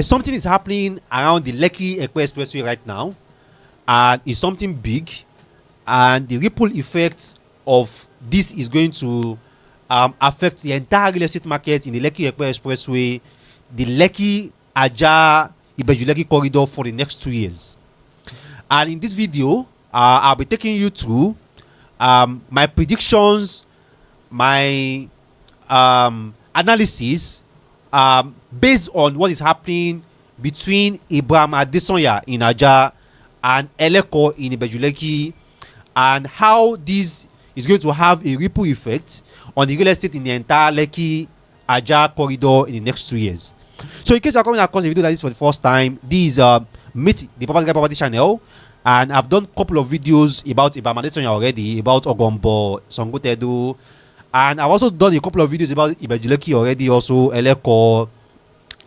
Something is happening around the Lekki Epe expressway right now, and it's something big, and the ripple effect of this is going to affect the entire real estate market in the Lekki Epe expressway, the Lekki Ajah Ibeju-Lekki corridor for the next 2 years. And in this video, I'll be taking you through my predictions, my analysis based on what is happening between Abraham Adesanya in Ajah and Eleko in Ibeju-Lekki, and how this is going to have a ripple effect on the real estate in the entire Lekki Ajah corridor in the next 2 years. So in case you're coming across a video like this for the first time, this is Meet the Property channel, and I've done a couple of videos about Abraham Adesanya already, about Ogombo, Sangotedo, and I've also done a couple of videos about Ibeju-Lekki already, also Eleko,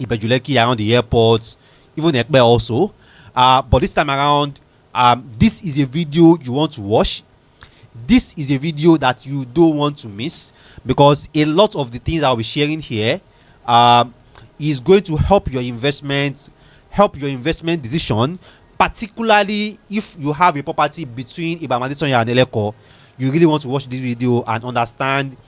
Ibeju-Lekki around the airport, even Epe also. But this time around, this is a video you want to watch. This is a video that you don't want to miss, because a lot of the things I'll be sharing here is going to help your investment decision, particularly if you have a property between Abraham Adesanya and Eleko. You really want to watch this video and understand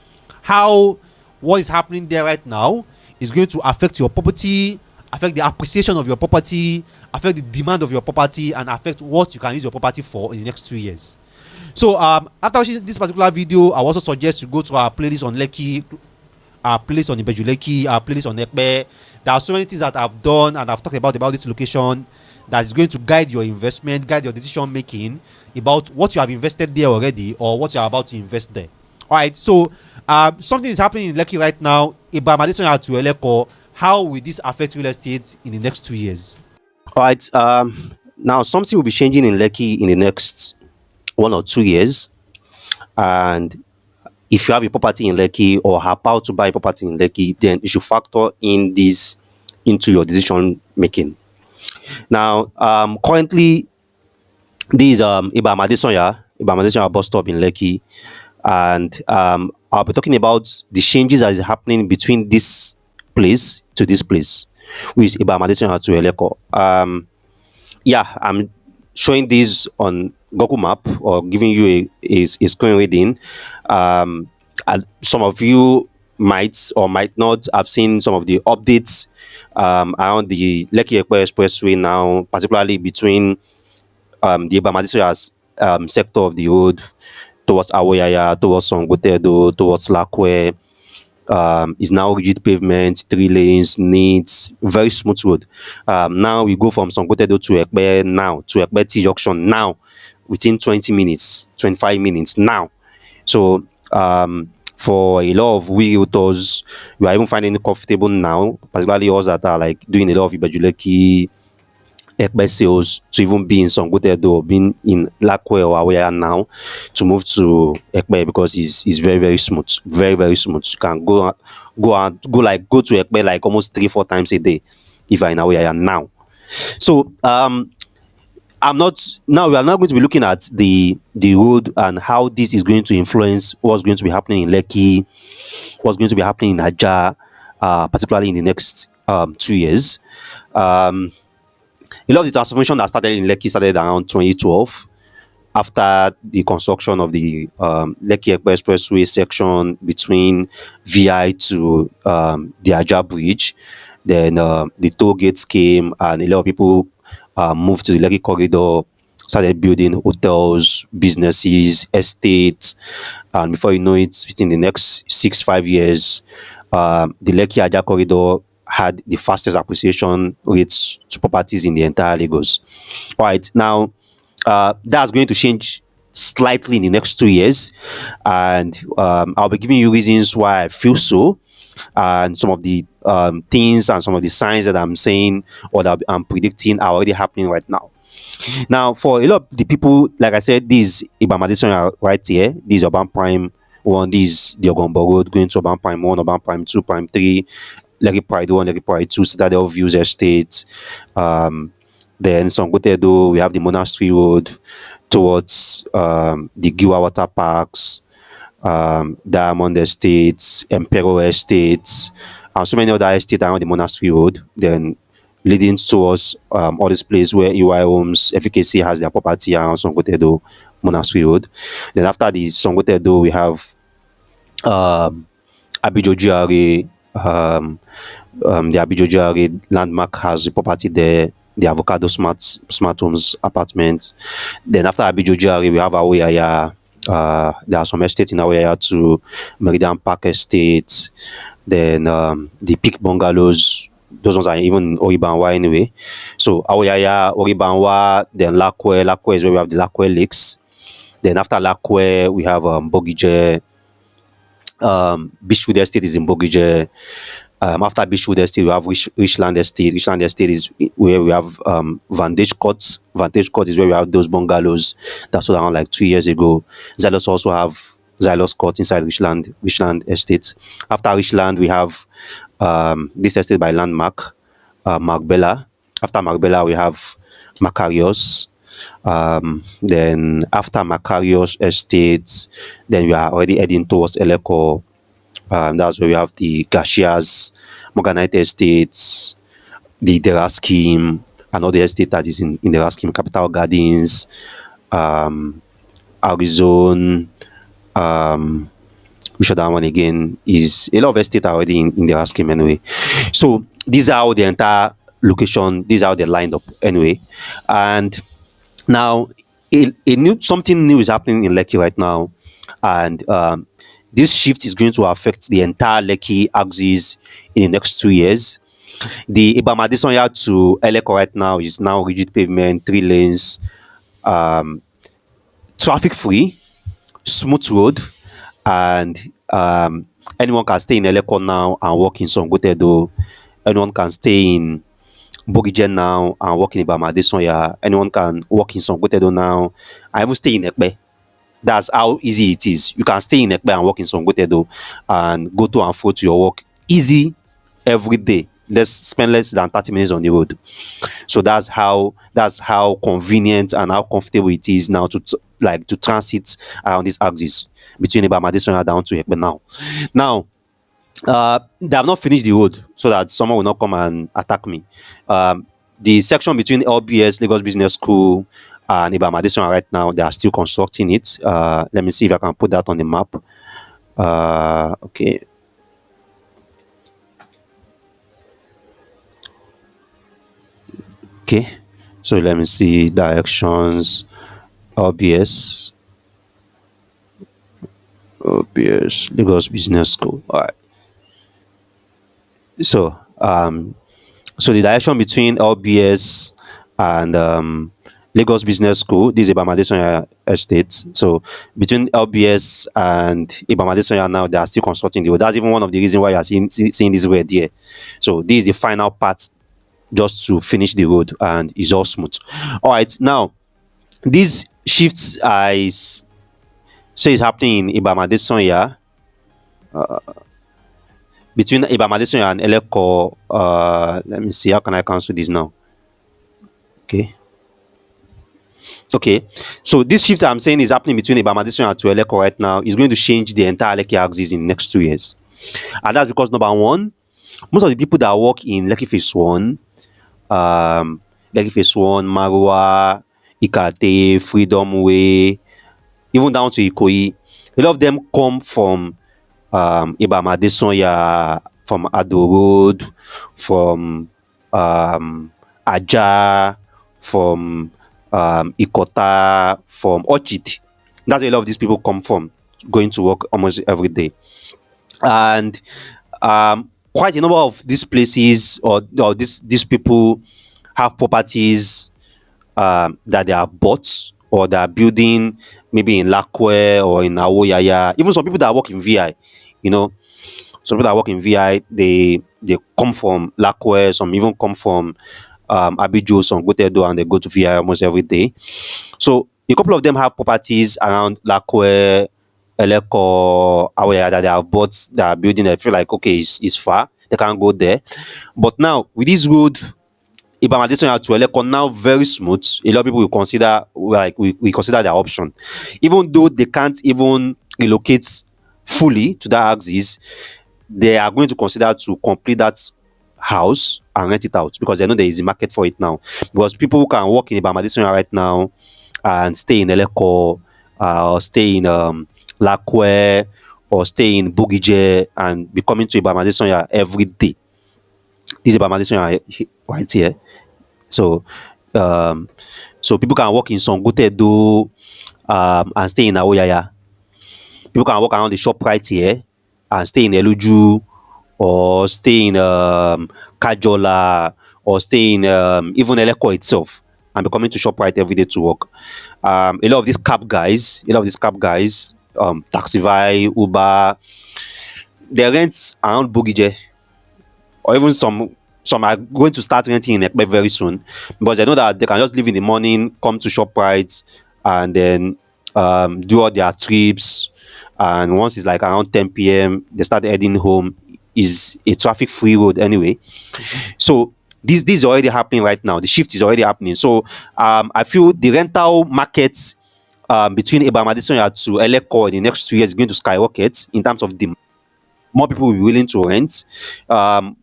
how what is happening there right now is going to affect your property, affect the appreciation of your property, affect the demand of your property, and affect what you can use your property for in the next 2 years. So after watching this particular video, I also suggest you go to our playlist on Lekki, our playlist on Ibeju-Lekki, our playlist on Epe. There are so many things that I've done and I've talked about this location that is going to guide your investment, guide your decision making about what you have invested there already or what you are about to invest there. All right, so something is happening in Lekki right now. Abraham Adesanya to Eleko. How will this affect real estate in the next 2 years? All right. Now something will be changing in Lekki in the next 1 or 2 years, and if you have a property in Lekki or are about to buy a property in Lekki, then you should factor in this into your decision making. Now, currently, this is Abraham Adesanya bus stop in Lekki, and I'll be talking about the changes that is happening between this place to this place, which is Abraham Adesanya to Eleko. Yeah, I'm showing this on Google Map or giving you a screen reading. And some of you might or might not have seen some of the updates around the Lekki Epe Expressway now, particularly between the Abraham Adesanya's sector of the road towards Awoyaya, towards Sangotedo, towards Lakowe. Is now rigid pavement, 3 lanes, neat, very smooth road. Now we go from Sangotedo to Epe now, to Epe T Junction now, within 20 minutes, 25 minutes now. So for a lot of realtors, we are even finding it comfortable now, particularly us that are like doing a lot of Ibeju-Lekki Epe sales, to even be in Sangotedo or being in Lakowe or Awoyaya now, to move to Epe, because it's very, very smooth, very, very smooth. You can go to Epe like almost 3-4 times a day if you're in Awoyaya now. So we are not going to be looking at the road and how this is going to influence what's going to be happening in Lekki, what's going to be happening in Ajah, particularly in the next 2 years. A lot of the transformation that started in Lekki started around 2012, after the construction of the Lekki Epe Expressway section between VI to the Ajah Bridge. Then the toll gates came, and a lot of people moved to the Lekki corridor, started building hotels, businesses, estates, and before you know it, within the next 6-5 years, the Lekki Ajah corridor had the fastest appreciation rates to properties in the entire Lagos. All right, now that's going to change slightly in the next 2 years, and I'll be giving you reasons why I feel so, and some of the things and some of the signs that I'm saying or that I'm predicting are already happening right now. Now, for a lot of the people, like I said, this is Abraham Adesanya right here. This is Urban Prime 1, this is the Ogombo Road going to Urban Prime 1, Urban Prime 2, Prime 3, Lekki Pride 1, Lekki Pride 2, Citadel Views Estate. Then Sangotedo, we have the Monastery Road towards the Giwa Water Parks, Diamond Estates, Emperor Estates, and so many other estates around the Monastery Road. Then leading towards all this place where EY Homes, FKC has their property around Sangotedo, Monastery Road. Then after the Sangotedo, we have um, Abijo GRA, the Abijo GRA landmark has a property there, the Avocado Smart Homes apartment. Then after Abijo GRA, we have Awoyaya. There are some estates in Awoyaya to Meridian Park Estate. Then the Peak Bungalows, those ones are even in Oribanwa anyway. So Awoyaya, Oribanwa, then Lakowe. Lakowe is where we have the Lakowe Lakes. Then after Lakowe, we have Bogije. Beachwood Estate is in Bogije. After Beachwood Estate, we have Richland Estate. Richland Estate is where we have Vantage Court. Vantage Court is where we have those bungalows that sold around like 2 years ago. Xylos also have Xylos Court inside Richland Estate. After Richland, we have this estate by Landmark, Mark Bella. After Mark Bella, we have Makarios. Then after Makarios Estate, then we are already heading towards Eleko. That's where we have the Gashias, Morganite Estates, the Dera Scheme, another estate that is in Dera Scheme, Capital Gardens, Arizona, which other one again is a lot of estate already in Dera Scheme anyway. So these are how the entire location, these are how they're lined up anyway. And now something new is happening in Lekki right now, and this shift is going to affect the entire Lekki axis in the next 2 years. The Abraham Adesanya to Eleko right now is now rigid pavement, 3 lanes, traffic free, smooth road, and anyone can stay in Eleko now and work in Sangotedo. Anyone can stay in Bogije now and work in Abraham Adesanya. Anyone can work in Sangotedo now and even stay in Epe. That's how easy it is. You can stay in Epe and work in Sangotedo and go to and fro to your work easy every day. Let's spend less than 30 minutes on the road. So that's how convenient and how comfortable it is now to transit around this axis between Abraham Adesanya down to Epe now. Now, they have not finished the road so that someone will not come and attack me. The section between LBS, Lagos Business School, and Abraham Adesanya right now, they are still constructing it. Let me see if I can put that on the map. Okay. Okay. So let me see directions. LBS, Lagos Business School. All right. So so the direction between LBS and Lagos Business School, this is Abraham Adesanya Estate. So between LBS and Abraham Adesanya now, they are still constructing the road. That's even one of the reasons why you are seeing this road here. So this is the final part just to finish the road and it's all smooth. All right, now these shifts I say is happening in Abraham Adesanya. Between Abraham Adesanya and Eleko, let me see, how can I cancel this now? Okay, so this shift I'm saying is happening between Abraham Adesanya to Eleko right now is going to change the entire Lekki axis in the next 2 years. And that's because number one, most of the people that work in Lekki Phase 1, Marwa, Ikate, Freedom Way, even down to Ikoyi, a lot of them come from Abraham Adesanya, from Ado Road, from Ajah, from Ikota, from Orchid. That's where a lot of these people come from, going to work almost every day. And quite a number of these places or these people have properties that they have bought or they are building maybe in Lakowe or in Awoyaya. Even some people that work in VI, you know, some people that work in VI, they come from Lakowe, some even come from Abijo, Sangotedo, and they go to VI almost every day. So a couple of them have properties around Lakowe, Eleko, Awoyaya that they have bought, that are building. They feel like, okay, it's far, they can't go there. But now with this road, Abraham Adesanya to Eleko now very smooth. A lot of people will consider, like we consider their option, even though they can't even relocate fully to that axis. They are going to consider to complete that house and rent it out because they know there is a market for it now. Because people who can work in Abraham Adesanya right now and stay in Eleko, or stay in Lakowe, or stay in Bogije and be coming to Abraham Adesanya every day. This is Abraham Adesanya right here. So, um, so people can work in Sangotedo and stay in Awoyaya. People can walk around the shop right here and stay in Eluju, or stay in Kajola, or stay in even Eleko itself and be coming to shop right every day to work. A lot of these cab guys, Taxify, Uber, they rent around Bogije, or even some are going to start renting in Epe very soon because they know that they can just leave in the morning, come to ShopRite, and then do all their trips. And once it's like around 10 p.m., they start heading home. Is a traffic-free road anyway. So this is already happening right now. The shift is already happening. So I feel the rental markets between Abraham Adesanya to Eleko in the next 2 years is going to skyrocket in terms of demand. More people will be willing to rent. Um,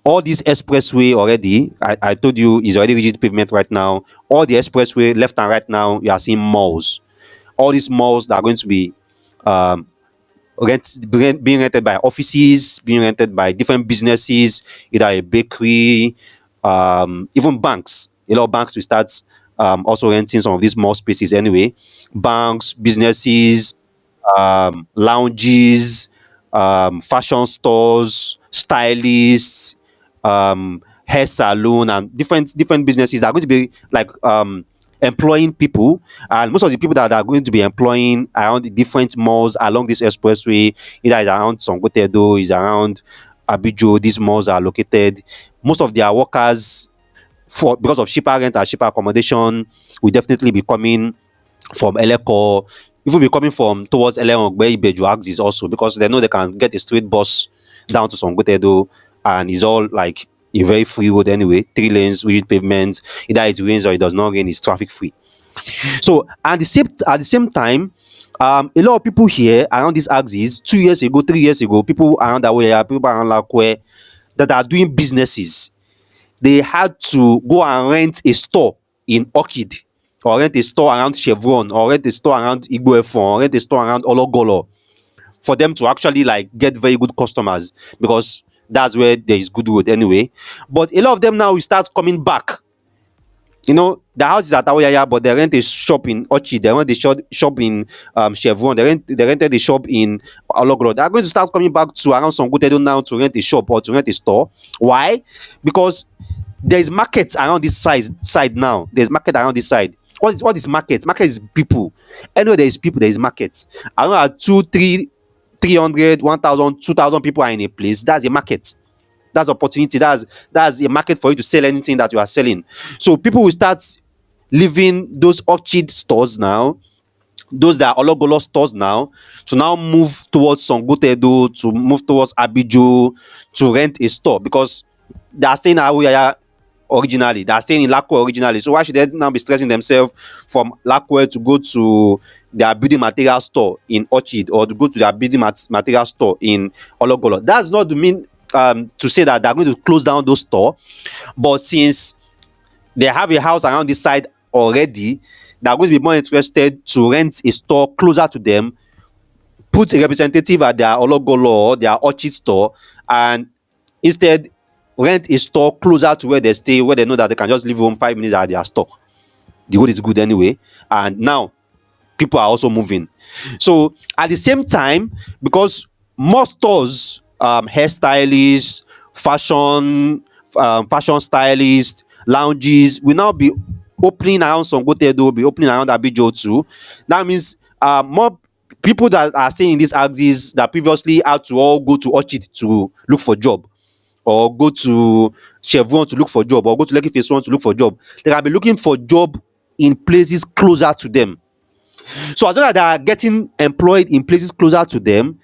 all this expressway already, I told you, is already rigid pavement right now. All the expressway left and right now, you are seeing malls. All these malls that are going to be um, being rented by offices, being rented by different businesses, either a bakery, even banks. A lot of banks will start also renting some of these mall spaces anyway. Banks, businesses, lounges, fashion stores, stylists, hair salon, and different businesses that are going to be like employing people. And most of the people that are going to be employing around the different malls along this expressway, either is around Sangotedo, is around Abijo, these malls are located. Most of their workers, for because of cheaper rent and cheaper accommodation, will definitely be coming from Eleko, even be coming from towards Elerangbe Ibeju also, because they know they can get a straight bus down to Sangotedo, and it's all like a very free road anyway, 3 lanes, rigid pavement. Either it rains or it does not rain, it's traffic free. So at the same time, a lot of people here around these axis 2 years ago, 3 years ago, people around Awoyaya, people around Lakowe that are doing businesses, they had to go and rent a store in Orchid, or rent a store around Chevron, or rent a store around Igbo or rent a store around Ologolo, for them to actually like get very good customers, because that's where there is good road anyway. But a lot of them now will start coming back. The house is at Awoyaya, but they rent a shop in Orchid, they rent a shop in Chevron, they rented a shop in Ologolo. They are going to start coming back to around Sangotedo now to rent a shop or to rent a store. Why? Because there is market around this side now. There's market around this side. What is market? Market is people. Anywhere there is people, there is market. Around 2, 3, 300, 1,000, 2,000 people are in a place. That's a market. That's opportunity. That's a market for you to sell anything that you are selling. So people will start leaving those Orchid stores now, those that are Ologolo stores now, to now move towards Sangotedo, to move towards Abijo, to rent a store, because they are staying at Awoyaya originally. They are staying in Lakowe originally. So why should they now be stressing themselves from Lakowe to go to their building material store in Orchid, or to go to their building material store in Ologolo? That's not to mean to say that they're going to close down those stores, but since they have a house around this side already, they're going to be more interested to rent a store closer to them, put a representative at their Ologolo or their Orchid store, and instead rent a store closer to where they stay, where they know that they can just leave home 5 minutes at their store. The road is good anyway, and now people are also moving. So at the same time, because more stores, hairstylists, fashion stylists, lounges will now be opening around Sangotedo, be opening around Abijo too. That means more people that are staying in these axes that previously had to all go to Orchid to look for job, or go to Chevron to look for job, or go to Lekki Phase 1 to look for job, they can be looking for job in places closer to them. So as long as they are getting employed in places closer to them,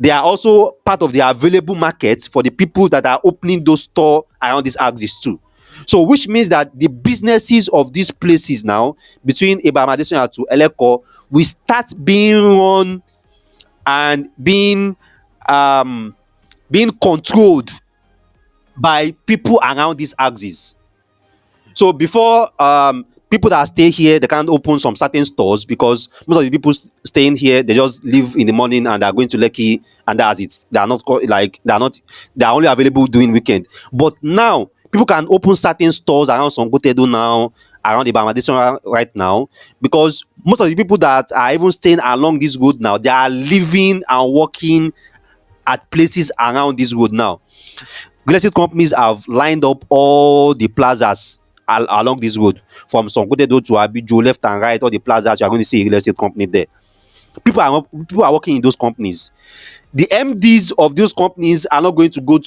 they are also part of the available market for the people that are opening those stores around these axis too. So which means that the businesses of these places now, between Abraham Adesanya to Eleko, will start being run and being controlled by people around this axis. So before people that stay here, they can't open some certain stores because most of the people staying here, they just leave in the morning and they're going to Lekki, and that's it. They are not like they are only available during weekend. But now people can open certain stores around Sangotedo now, around the Bangladesh right now, because most of the people that are even staying along this road now, they are living and working at places around this road now. Real estate companies have lined up all the plazas along this road, from Sangotedo to Abijo, left and right, all the plazas. You are going to see a real estate company there. People are working in those companies. The MDs of those companies are not going to go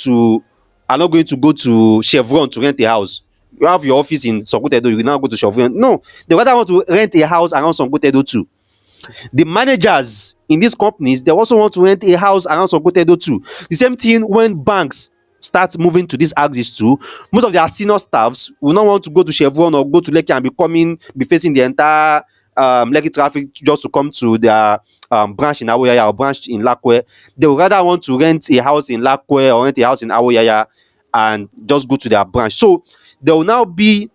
to Chevron to rent a house. You have your office in Sangotedo, you will now go to Chevron. No, they rather want to rent a house around Sangotedo too. The managers in these companies, they also want to rent a house around Sangotedo too. The same thing when banks start moving to this axis too. Most of their senior staffs will not want to go to Chevron or go to Lekki and be facing the entire Lekki traffic just to come to their branch in Awoyaya or branch in Lakowe. They would rather want to rent a house in Lakowe or rent a house in Awoyaya and just go to their branch. So there will now be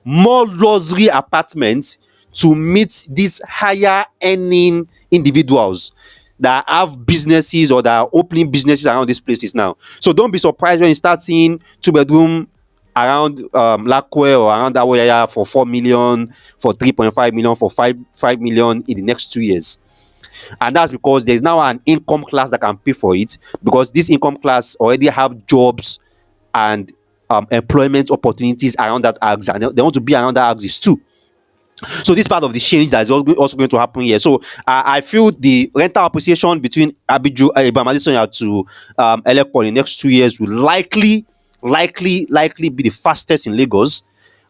more luxury apartments to meet these higher earning individuals that have businesses or that are opening businesses around these places now. So don't be surprised when you start seeing two-bedroom around Lakowe or around Awoyaya for 4 million, for 3.5 million, for 5 million in the next 2 years. And that's because there's now an income class that can pay for it, because this income class already have jobs and employment opportunities around that axis, and they want to be around that axis too. So this part of the change that is also going to happen here. So I feel the rental appreciation between Abijo, Abraham Adesanya to Eleko in the next 2 years will likely be the fastest in Lagos.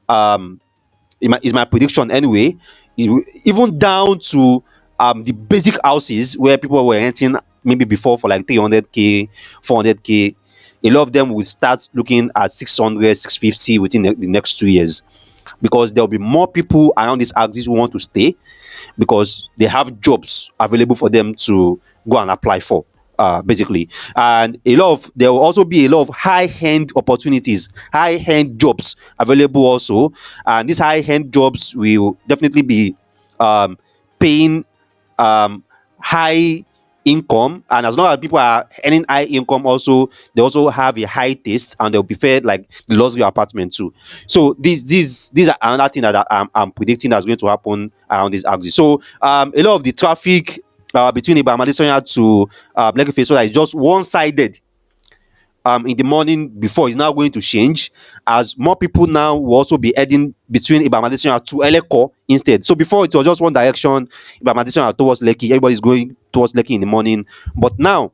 Um, is my prediction anyway. Even down to the basic houses where people were renting maybe before for like 300k, 400k. A lot of them will start looking at 600, 650 within the next 2 years, because there will be more people around this axis who want to stay because they have jobs available for them to go and apply for. Basically, and there will also be a lot of high-end opportunities, high-end jobs available also, and these high-end jobs will definitely be paying high income. And as long as people are earning high income also, they also have a high taste and they'll be fed like the luxury apartment too. So these are another thing that I'm predicting that's going to happen around this axis. So a lot of the traffic between Abraham Adesanya to Lekki Phase 1 is just one-sided in the morning before, is now going to change, as more people now will also be heading between Abraham Adesanya to Eleko instead. So before it was just one direction, Abraham Adesanya towards Lekki, everybody's going towards Lekki in the morning. But now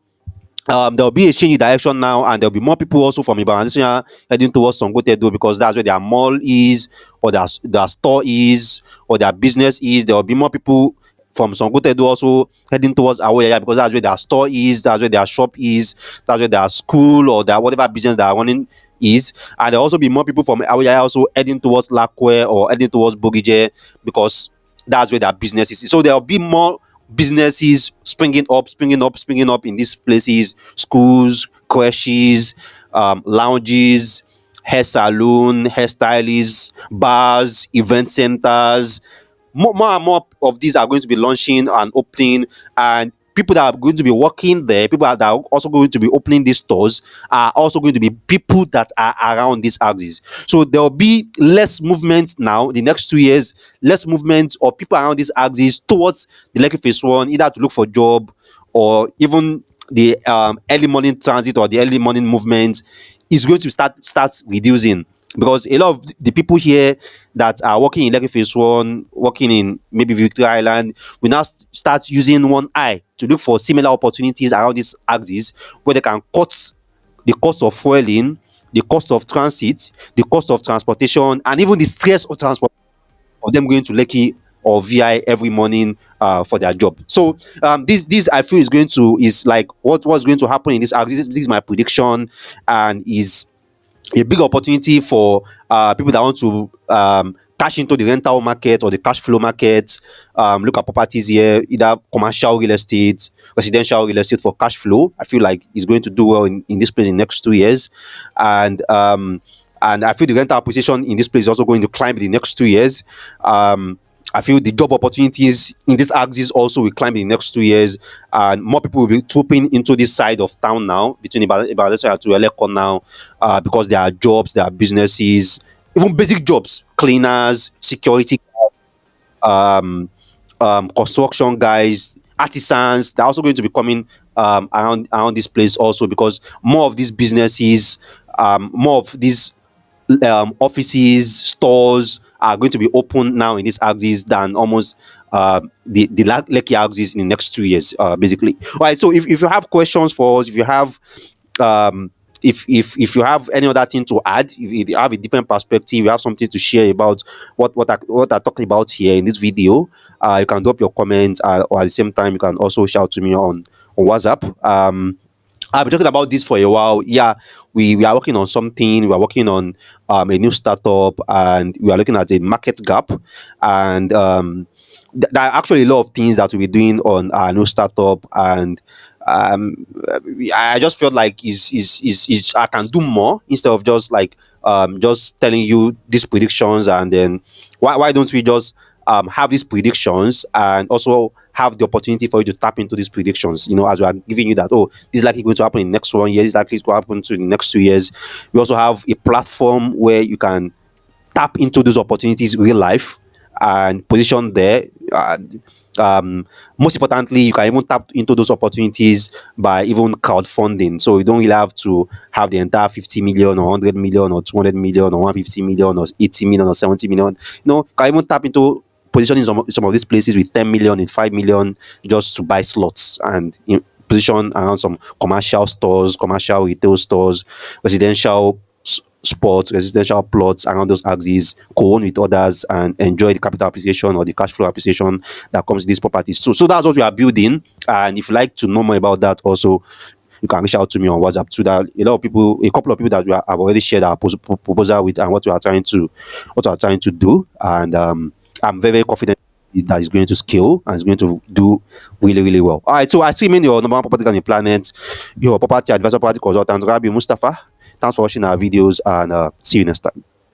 there will be a change in direction now, and there will be more people also from Abraham Adesanya heading towards Sangotedo, because that's where their mall is, or their store is, or their business is. There will be more people from Sangotedo also heading towards Awoyaya, because that's where their store is, that's where their shop is, that's where their school or their whatever business they are running is. And there will also be more people from Awoyaya also heading towards Lakowe or heading towards Bogije, because that's where their business is. So there will be more businesses springing up in these places: schools, creches, lounges, hair salon, hairstylists, bars, event centers. More and more of these are going to be launching and opening, and people that are going to be working there, people that are also going to be opening these stores, are also going to be people that are around this axis. So there will be less movement now, the next 2 years, less movement of people around this axis towards the Lekki Phase 1, either to look for job or even the early morning transit or the early morning movement is going to start reducing, because a lot of the people here that are working in Lekki Phase 1, working in maybe Victoria Island, will now start using one eye to look for similar opportunities around this axis, where they can cut the cost of fueling, the cost of transit, the cost of transportation, and even the stress of transport of them going to Lekki or VI every morning for their job. So this I feel is like what's going to happen in this axis. This is my prediction, and is a big opportunity for people that want to cash into the rental market or the cash flow market. Look at properties here, either commercial real estate, residential real estate for cash flow. I feel like it's going to do well in this place in the next 2 years. And I feel the rental position in this place is also going to climb in the next 2 years. I feel the job opportunities in this axis also will climb in the next 2 years, and more people will be trooping into this side of town now, between Adesanya to Eleko now, because there are jobs, there are businesses, even basic jobs, cleaners, security, um, construction guys, artisans. They're also going to be coming around this place also, because more of these businesses, more of these offices, stores are going to be open now in this axis than almost the Lekki axis in the next 2 years, basically. All right. So if you have questions for us, if you have um, if you have any other thing to add, if you have a different perspective, you have something to share about what I talked about here in this video, you can drop your comments, or at the same time, you can also shout to me on WhatsApp. I've been talking about this for a while. Yeah, we are working on something. We are working on a new startup, and we are looking at a market gap. And there are actually a lot of things that we'll be doing on our new startup. And I just felt like is I can do more, instead of just like just telling you these predictions, and then why don't we just have these predictions and also have the opportunity for you to tap into these predictions, as we are giving you that, oh, this is likely going to happen in the next 1 year, this is likely going to happen to the next 2 years. We also have a platform where you can tap into those opportunities in real life and position there. Most importantly, you can even tap into those opportunities by even crowdfunding. So you don't really have to have the entire 50 million or 100 million or 200 million or 150 million or 80 million or 70 million. You can even tap into positioning some of these places with 10 million and 5 million, just to buy slots and position around some commercial stores, commercial retail stores, residential spots, residential plots around those axes, co-own with others, and enjoy the capital appreciation or the cash flow appreciation that comes with these properties. So that's what we are building. And if you like to know more about that, also you can reach out to me on WhatsApp too. That a couple of people that have already shared our proposal with, and what we are trying to do. And I'm very, very confident that is going to scale and is going to do really, really well. All right, so I still mean your number one property on the planet, your property advisor, property consultant, Rabi Mustafa. Thanks for watching our videos, and see you next time.